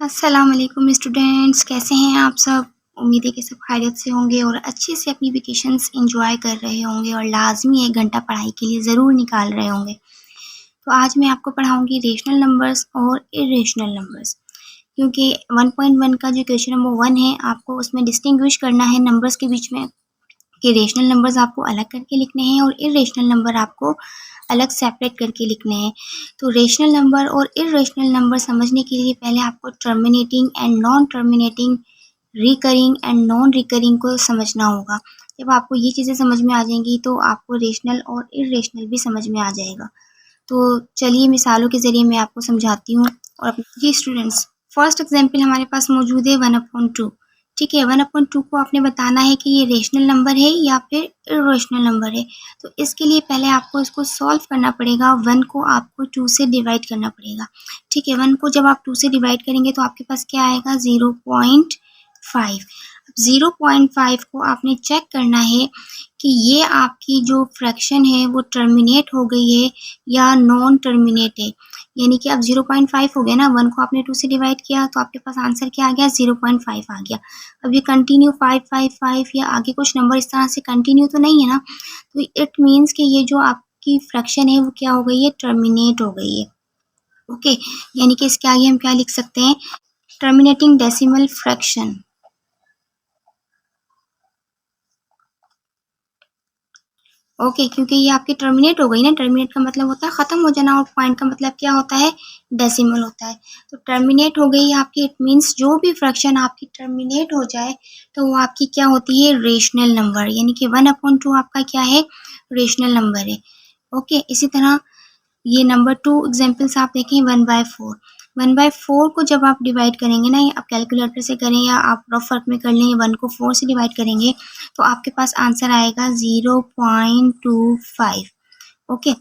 अस्सलाम वालेकुम स्टूडेंट्स, कैसे हैं आप सब। उम्मीद है कि सब खैरियत से होंगे और अच्छे से अपनी वेकेशंस एंजॉय कर रहे होंगे और लाजमी 1 घंटा पढ़ाई के लिए ज़रूर निकाल रहे होंगे। तो आज मैं आपको पढ़ाऊंगी रेशनल नंबर्स और इरेशनल नंबर्स, क्योंकि 1.1 का जो क्वेश्चन नंबर 1 है, आपको उसमें डिस्टिंग्विश करना है नंबर्स के बीच में कि रेशनल नंबर्स आपको अलग करके लिखने हैं और इरेशनल नंबर आपको अलग सेपरेट करके लिखने हैं। तो रेशनल नंबर और इरेशनल नंबर समझने के लिए पहले आपको terminating and non terminating, recurring and non recurring को समझना होगा। जब आपको ये चीज़ें समझ में आ जाएंगी तो आपको रेशनल और इरेशनल भी समझ में आ जाएगा। तो चलिए मिसालों के ज़रिए मैं आपको समझाती हूँ। और जी स्टूडेंट्स, फर्स्ट एग्जांपल हमारे पास मौजूद है 1/2। ठीक है, 1/2 को आपने बताना है कि ये रेशनल नंबर है या फिर इरेशनल नंबर है। तो इसके लिए पहले आपको इसको सॉल्व करना पड़ेगा। 1 को आपको 2 से डिवाइड करना पड़ेगा। ठीक है, 1 को जब आप 2 से डिवाइड करेंगे तो आपके पास क्या आएगा, 0.5। 0.5 को आपने चेक करना है कि ये आपकी जो फ्रैक्शन है वो टर्मिनेट हो गई है या नॉन टर्मिनेट है। यानी कि अब 0.5 हो गया ना, 1 को आपने 2 से डिवाइड किया तो आपके पास आंसर क्या आ गया, 0.5 आ गया। अब ये कंटिन्यू 5 या आगे कुछ नंबर इस तरह से कंटिन्यू तो नहीं है ना, तो इट मीन्स कि ये जो आपकी फ्रैक्शन है वो क्या हो गई है, टर्मिनेट हो गई है। ओके, यानी कि इसके आगे हम क्या लिख सकते हैं, टर्मिनेटिंग डेसिमल फ्रैक्शन। ओके, क्योंकि ये आपकी टर्मिनेट हो गई ना, टर्मिनेट का मतलब होता है ख़त्म हो जाना और पॉइंट का मतलब क्या होता है, डेसिमल होता है। तो टर्मिनेट हो गई आपकी, इट मीन्स जो भी फ्रैक्शन आपकी टर्मिनेट हो जाए तो वो आपकी क्या होती है, रेशनल नंबर। यानी कि 1/2 आपका क्या है, रेशनल नंबर है। ओके, इसी तरह ये नंबर 2 एग्जाम्पल्स आप देखें, 1/4। 1/4 को जब आप डिवाइड करेंगे ना, आप कैलकुलेटर से करें या आप रफ वर्क में कर लें, 1 को 4 से डिवाइड करेंगे तो आपके पास आंसर आएगा 0.25। ओके,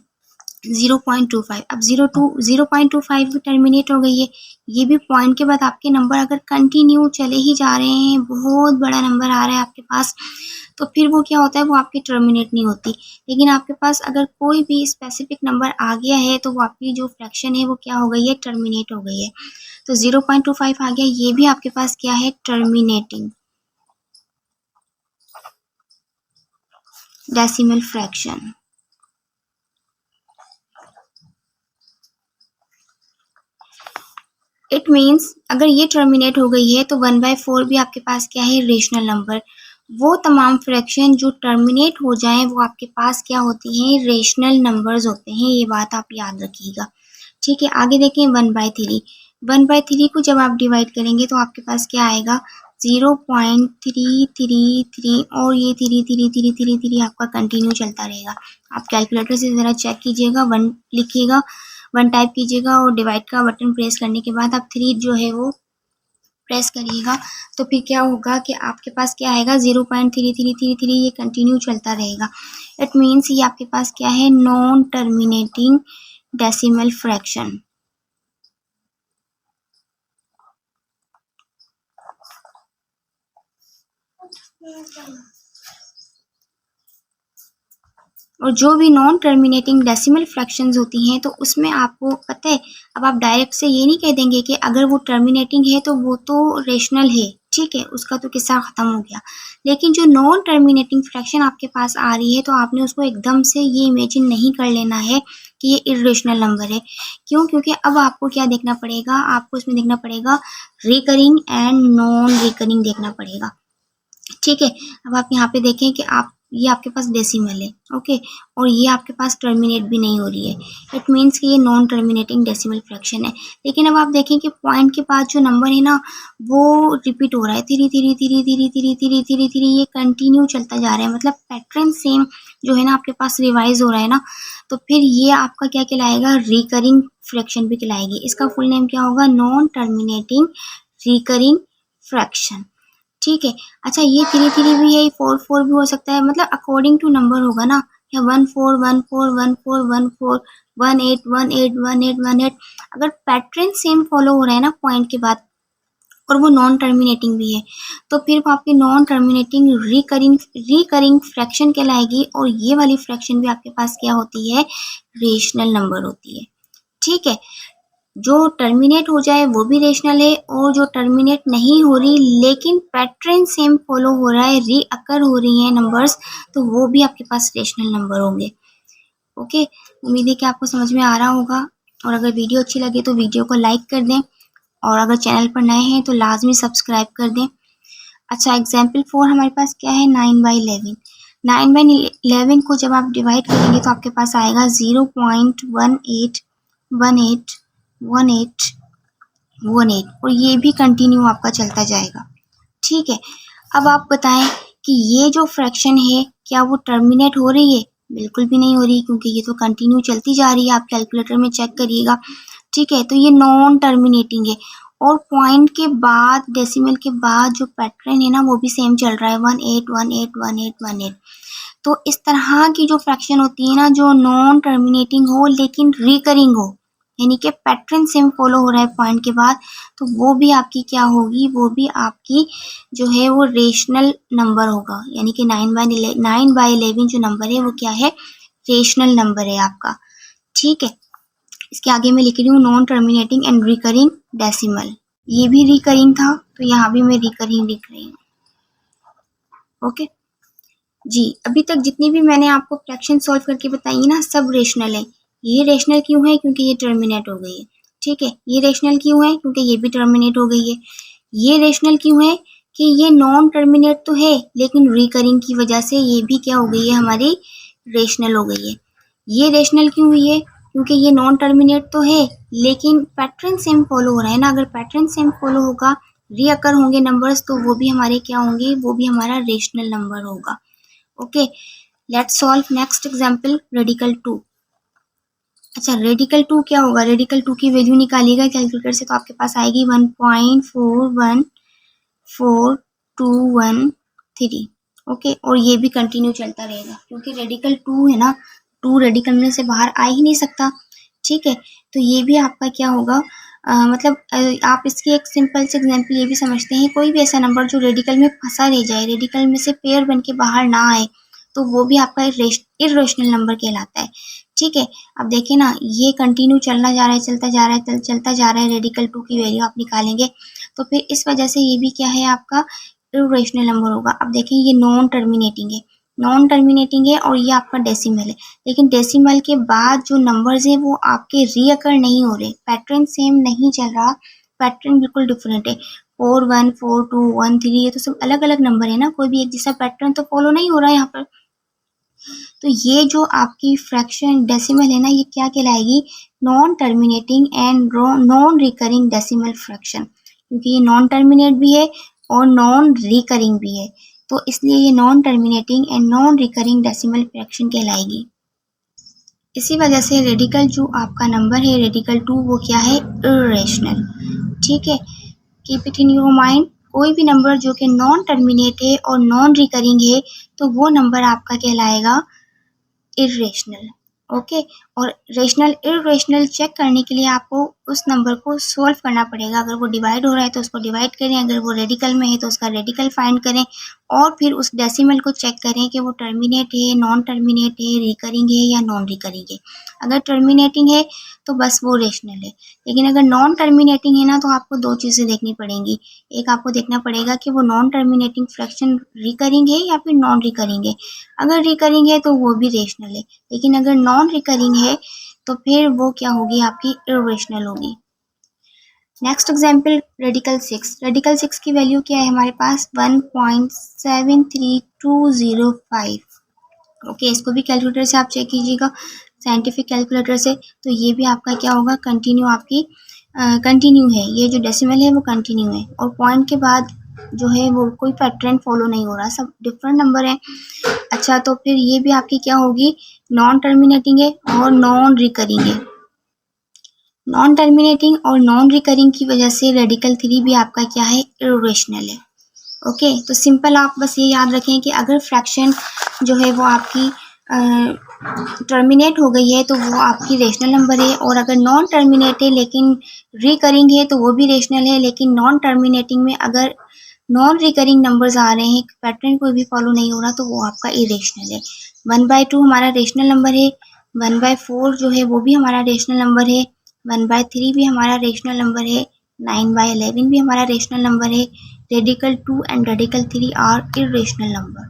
0.25। अब 0.25 भी टर्मिनेट हो गई है। ये भी पॉइंट के बाद आपके नंबर अगर कंटिन्यू चले ही जा रहे हैं, बहुत बड़ा नंबर आ रहा है आपके पास, तो फिर वो क्या होता है, वो आपकी टर्मिनेट नहीं होती। लेकिन आपके पास अगर कोई भी स्पेसिफिक नंबर आ गया है तो वो आपकी जो फ्रैक्शन है वो क्या हो गई है, टर्मिनेट हो गई है। तो 0.25 आ गया, ये भी आपके पास क्या है, terminating decimal fraction. It means अगर ये टर्मिनेट हो गई है तो 1/4 भी आपके पास क्या है, रेशनल नंबर। वो तमाम फ्रैक्शन जो टर्मिनेट हो जाएं वो आपके पास क्या होती हैं, रेशनल नंबर्स होते हैं। ये बात आप याद रखिएगा। ठीक है, आगे देखें 1/3। 1/3 को जब आप डिवाइड करेंगे तो आपके पास क्या आएगा, 0.333 और ये 3 आपका कंटिन्यू चलता रहेगा। आप कैलकुलेटर से ज़रा चेक कीजिएगा, 1 लिखिएगा, 1 टाइप कीजिएगा और डिवाइड का बटन प्रेस करने के बाद आप 3 जो है वो प्रेस करिएगा। तो फिर क्या होगा कि आपके पास क्या आएगा, 0.3333, ये कंटिन्यू चलता रहेगा। इट मीन्स ये आपके पास क्या है, नॉन टर्मिनेटिंग डेसिमल फ्रैक्शन। और जो भी नॉन टर्मिनेटिंग डेसिमल फ्रैक्शंस होती हैं तो उसमें आपको पता है, अब आप डायरेक्ट से ये नहीं कह देंगे कि अगर वो टर्मिनेटिंग है तो वो तो रेशनल है, ठीक है, उसका तो किस्सा ख़त्म हो गया। लेकिन जो नॉन टर्मिनेटिंग फ्रैक्शन आपके पास आ रही है तो आपने उसको एकदम से ये इमेजिन नहीं कर लेना है कि ये इरेशनल नंबर है। क्यों, क्योंकि अब आपको क्या देखना पड़ेगा, आपको इसमें देखना पड़ेगा रिकरिंग एंड नॉन रिकरिंग देखना पड़ेगा। ठीक है, अब आप यहाँ पे देखें कि आप ये आपके पास डेसिमल है, ओके, और ये आपके पास टर्मिनेट भी नहीं हो रही है। इट मीन्स कि ये नॉन टर्मिनेटिंग डेसिमल फ्रैक्शन है। लेकिन अब आप देखें कि पॉइंट के बाद जो नंबर है ना वो रिपीट हो रहा है, धीरे ये कंटिन्यू चलता जा रहा है, मतलब पैटर्न सेम जो है ना आपके पास रिवाइज हो रहा है ना, तो फिर ये आपका क्या कहलाएगा, रिकरिंग फ्रैक्शन भी कहलाएगी। इसका फुल नेम क्या होगा, नॉन टर्मिनेटिंग रिकरिंग फ्रैक्शन। ठीक है, अच्छा ये 3 भी है, 4 भी हो सकता है, मतलब अकॉर्डिंग टू नंबर होगा ना, या 1 4 अगर पैटर्न सेम फॉलो हो रहा है ना पॉइंट के बाद और वो नॉन टर्मिनेटिंग भी है तो फिर वो आपकी नॉन टर्मिनेटिंग रिकरिंग फ्रैक्शन कहलाएगी। और ये वाली फ्रैक्शन भी आपके पास क्या होती है, रेशनल नंबर होती है। ठीक है, जो टर्मिनेट हो जाए वो भी रेशनल है, और जो टर्मिनेट नहीं हो रही लेकिन पैटर्न सेम फॉलो हो रहा है, रीअकर हो रही हैं नंबर्स, तो वो भी आपके पास रेशनल नंबर होंगे। ओके, उम्मीद है कि आपको समझ में आ रहा होगा, और अगर वीडियो अच्छी लगे तो वीडियो को लाइक कर दें, और अगर चैनल पर नए हैं तो लाजमी सब्सक्राइब कर दें। अच्छा, एग्जाम्पल 4 हमारे पास क्या है, 9/11। 9/11 को जब आप डिवाइड करेंगे तो आपके पास आएगा 0.181818, और ये भी कंटिन्यू आपका चलता जाएगा। ठीक है, अब आप बताएं कि ये जो फ्रैक्शन है क्या वो टर्मिनेट हो रही है? बिल्कुल भी नहीं हो रही, क्योंकि ये तो कंटिन्यू चलती जा रही है। आप कैलकुलेटर में चेक करिएगा। ठीक है, तो ये नॉन टर्मिनेटिंग है, और पॉइंट के बाद, डेसिमल के बाद जो पैटर्न है ना वो भी सेम चल रहा है, 18181818। तो इस तरह की जो फ्रैक्शन होती है ना, जो नॉन टर्मिनेटिंग हो लेकिन रिकरिंग हो, यानी कि पैटर्न सेम फॉलो हो रहा है पॉइंट के बाद, तो वो भी आपकी क्या होगी, वो भी आपकी जो है वो रेशनल नंबर होगा। यानी कि 9/11 जो नंबर है वो क्या है, रेशनल नंबर है आपका। ठीक है, इसके आगे मैं लिख रही हूँ non terminating and recurring decimal. ये भी रिकरिंग था, तो यहाँ भी मैं रिकरिंग लिख रही हूँ। ओके जी, अभी तक जितनी भी मैंने आपको फ्रैक्शन सॉल्व करके बताई ना, सब रेशनल है। ये रेशनल क्यों है? क्योंकि ये टर्मिनेट हो गई है। ठीक है, ये रेशनल क्यों है? क्योंकि ये भी टर्मिनेट हो गई है। ये रेशनल क्यों है? कि ये नॉन टर्मिनेट तो है लेकिन रिकरिंग की वजह से ये भी क्या हो गई है, हमारी रेशनल हो गई है। ये रेशनल क्यों हुई है? क्योंकि ये नॉन टर्मिनेट तो है लेकिन पैटर्न सेम फॉलो हो रहा है ना। अगर पैटर्न सेम फॉलो होगा, रीअकर होंगे नंबर्स, तो वो भी हमारे क्या होंगे, वो भी हमारा रेशनल नंबर होगा। Okay, let's solve next example, radical 2। अच्छा, रेडिकल 2 क्या होगा? रेडिकल 2 की वैल्यू निकालिएगा कैलकुलेटर से, तो आपके पास आएगी 1.4142113। ओके, और ये भी कंटिन्यू चलता रहेगा क्योंकि रेडिकल 2 है ना, 2 रेडिकल में से बाहर आ ही नहीं सकता। ठीक है, तो ये भी आपका क्या होगा, मतलब आप इसकी एक सिंपल से एग्जांपल ये भी समझते हैं, कोई भी ऐसा नंबर जो रेडिकल में फंसा रह जाए, रेडिकल में से पेयर बन के बाहर ना आए, तो वो भी आपका इर्रेशनल नंबर कहलाता है। ठीक है, अब देखिए ना, ये कंटिन्यू चलना जा रहा है, चलता जा रहा है, चलता जा रहा है, रेडिकल 2 की वैल्यू आप निकालेंगे तो फिर इस वजह से ये भी क्या है, आपका इर्रेशनल नंबर होगा। अब देखें, ये नॉन टर्मिनेटिंग है, नॉन टर्मिनेटिंग है, और ये आपका डेसिमल है, लेकिन डेसिमल के बाद जो नंबर्स हैं वो आपके रीअकर नहीं हो रहे, पैटर्न सेम नहीं चल रहा, पैटर्न बिल्कुल डिफरेंट है। 414213, ये तो सब अलग अलग नंबर है ना, कोई भी एक जैसा पैटर्न तो फॉलो नहीं हो रहा है यहाँ पर। तो ये जो आपकी फ्रैक्शन डेसिमल है ना, ये क्या कहलाएगी, non terminating and non recurring decimal fraction, क्योंकि ये नॉन टर्मिनेट भी है और नॉन रिकरिंग भी है, तो इसलिए ये non terminating and non recurring decimal fraction कहलाएगी। इसी वजह से रेडिकल जो आपका नंबर है, रेडिकल 2, वो क्या है, इर्रेशनल। ठीक है, keep it in your mind, कोई भी नंबर जो कि नॉन टर्मिनेट है और नॉन रिकरिंग है, तो वो नंबर आपका कहलाएगा इर्रेशनल। ओके, और रेशनल इर्रेशनल चेक करने के लिए आपको उस नंबर को सॉल्व करना पड़ेगा। अगर वो डिवाइड हो रहा है तो उसको डिवाइड करें, अगर वो रेडिकल में है तो उसका रेडिकल फाइंड करें, और फिर उस डेसिमल को चेक करें कि वो टर्मिनेट है, नॉन टर्मिनेट है, रिकरिंग है या नॉन रिकरिंग है। अगर टर्मिनेटिंग है तो बस वो रेशनल है, लेकिन अगर नॉन टर्मिनेटिंग है ना, तो आपको दो चीज़ें देखनी पड़ेंगी। एक, आपको देखना पड़ेगा कि वो नॉन टर्मिनेटिंग फ्रैक्शन रिकरिंग है या फिर नॉन रिकरिंग है। अगर रिकरिंग है तो वो भी रेशनल है, लेकिन अगर नॉन रिकरिंग है तो फिर वो क्या होगी, आपकी इर्रेशनल होगी। Next example, radical 6। रेडिकल 6 की वैल्यू क्या है हमारे पास, 1.73205। ओके, इसको भी कैलकुलेटर से आप चेक कीजिएगा, साइंटिफिक कैलकुलेटर से, तो ये भी आपका क्या होगा, कंटिन्यू आपकी कंटिन्यू है, ये जो डेसिमल है वो कंटिन्यू है, और पॉइंट के बाद जो है वो कोई पैटर्न फॉलो नहीं हो रहा, सब डिफरेंट नंबर है। अच्छा, तो फिर ये भी आपकी क्या होगी, नॉन टर्मिनेटिंग है और नॉन रिकरिंग है। नॉन टर्मिनेटिंग और नॉन रिकरिंग की वजह से रेडिकल 3 भी आपका क्या है, इर्रेशनल है। ओके, तो सिंपल आप बस ये याद रखें कि अगर फ्रैक्शन जो है वो आपकी टर्मिनेट हो गई है तो वो आपकी रेशनल नंबर है, और अगर नॉन टर्मिनेट है लेकिन रिकरिंग है तो वो भी रेशनल है, लेकिन नॉन टर्मिनेटिंग में अगर नॉन रिकरिंग नंबर्स आ रहे हैं, पैटर्न कोई भी फॉलो नहीं हो रहा, तो वो आपका इरेशनल है। 1/2 हमारा रेशनल नंबर है, 1/4 जो है वो भी हमारा रेशनल नंबर है, 1/3 भी हमारा रेशनल नंबर है, 9/11 भी हमारा रेशनल नंबर है, radical 2 and radical 3 are irrational number.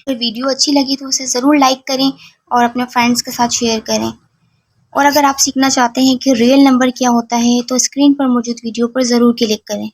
अगर वीडियो अच्छी लगी तो उसे ज़रूर लाइक करें और अपने फ्रेंड्स के साथ शेयर करें। और अगर आप सीखना चाहते हैं कि रियल नंबर क्या होता है तो स्क्रीन पर मौजूद वीडियो पर ज़रूर क्लिक करें।